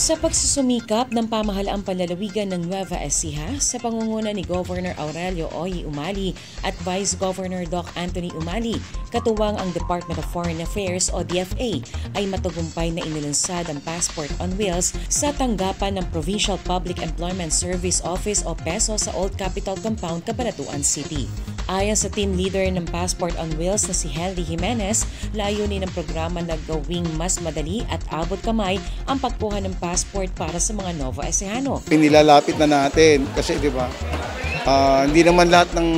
Sa pagsusumikap ng pamahalaang panlalawigan ng Nueva Ecija sa pangunguna ni Governor Aurelio Oy Umali at Vice Governor Doc Anthony Umali, katuwang ang Department of Foreign Affairs o DFA, ay matagumpay na inilunsad ang Passport on Wheels sa tanggapan ng Provincial Public Employment Service Office o PESO sa Old Capitol Compound, Cabanatuan City. Ayon sa team leader ng Passport on Wheels na si Henry Jimenez, layunin ng programa na gawing mas madali at abot kamay ang pagkuha ng passport para sa mga Nova Ecijano. Pinilalapit na natin kasi di ba, hindi naman lahat ng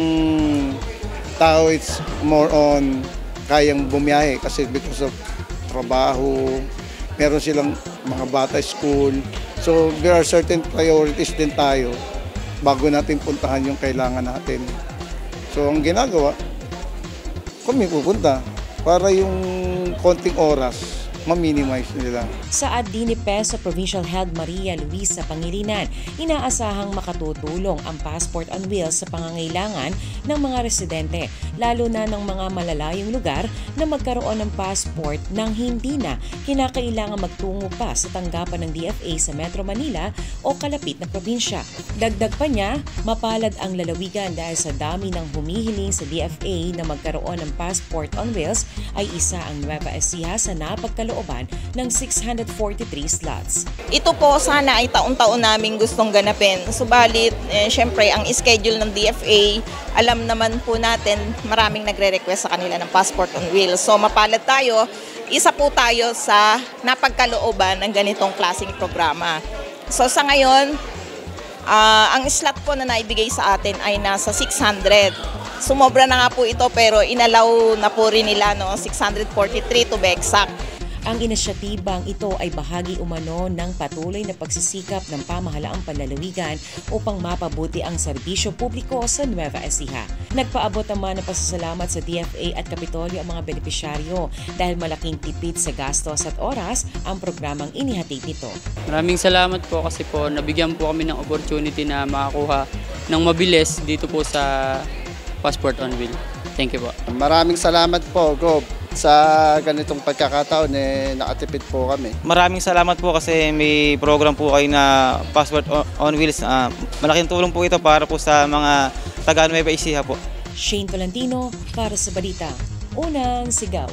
tao it's more on kayang bumiyahe kasi because of trabaho, meron silang mga bata school. So there are certain priorities din tayo bago natin puntahan yung kailangan natin. So ang ginagawa, kami pupunta para yung konting oras ma-minimize nila. Saad din ni PESO Provincial Head Maria Luisa Pangilinan, inaasahang makatutulong ang Passport on Wheels sa pangangailangan ng mga residente, lalo na ng mga malalayong lugar na magkaroon ng passport nang hindi na kinakailangan magtungo pa sa tanggapan ng DFA sa Metro Manila o kalapit na probinsya. Dagdag pa niya, mapalad ang lalawigan dahil sa dami ng humihiling sa DFA na magkaroon ng Passport on Wheels ay isa ang Nueva Ecija sa napagkalooban ng 643 slots. Ito po sana ay taon-taon namin gustong ganapin. Subalit, syempre ang schedule ng DFA, alam naman po natin maraming nagre-request sa kanila ng Passport on Wheels. So mapalad tayo, isa po tayo sa napagkalooban ng ganitong klaseng programa. So sa ngayon, ang slot po na naibigay sa atin ay nasa 600. Sumobra na nga po ito pero inalaw na po rin nila 643 to be exact. Ang inisyatibang ito ay bahagi umano ng patuloy na pagsisikap ng pamahalaang panlalawigan upang mapabuti ang serbisyo publiko sa Nueva Ecija. Nagpaabot naman ng pasasalamat sa DFA at Kapitolyo ang mga benepisyaryo dahil malaking tipid sa gastos at oras ang programang inihatid nito. Maraming salamat po kasi po nabigyan po kami ng opportunity na makakuha ng mabilis dito po sa Passport on Wheels. Thank you po. Maraming salamat po, Gob. Sa ganitong pagkakataon, nakatipid po kami. Maraming salamat po kasi may program po kayo na Passport on Wheels. Malaking tulong po ito para po sa mga taga Nueva Ecija po. Shane Tolentino para sa Balita Unang Sigaw.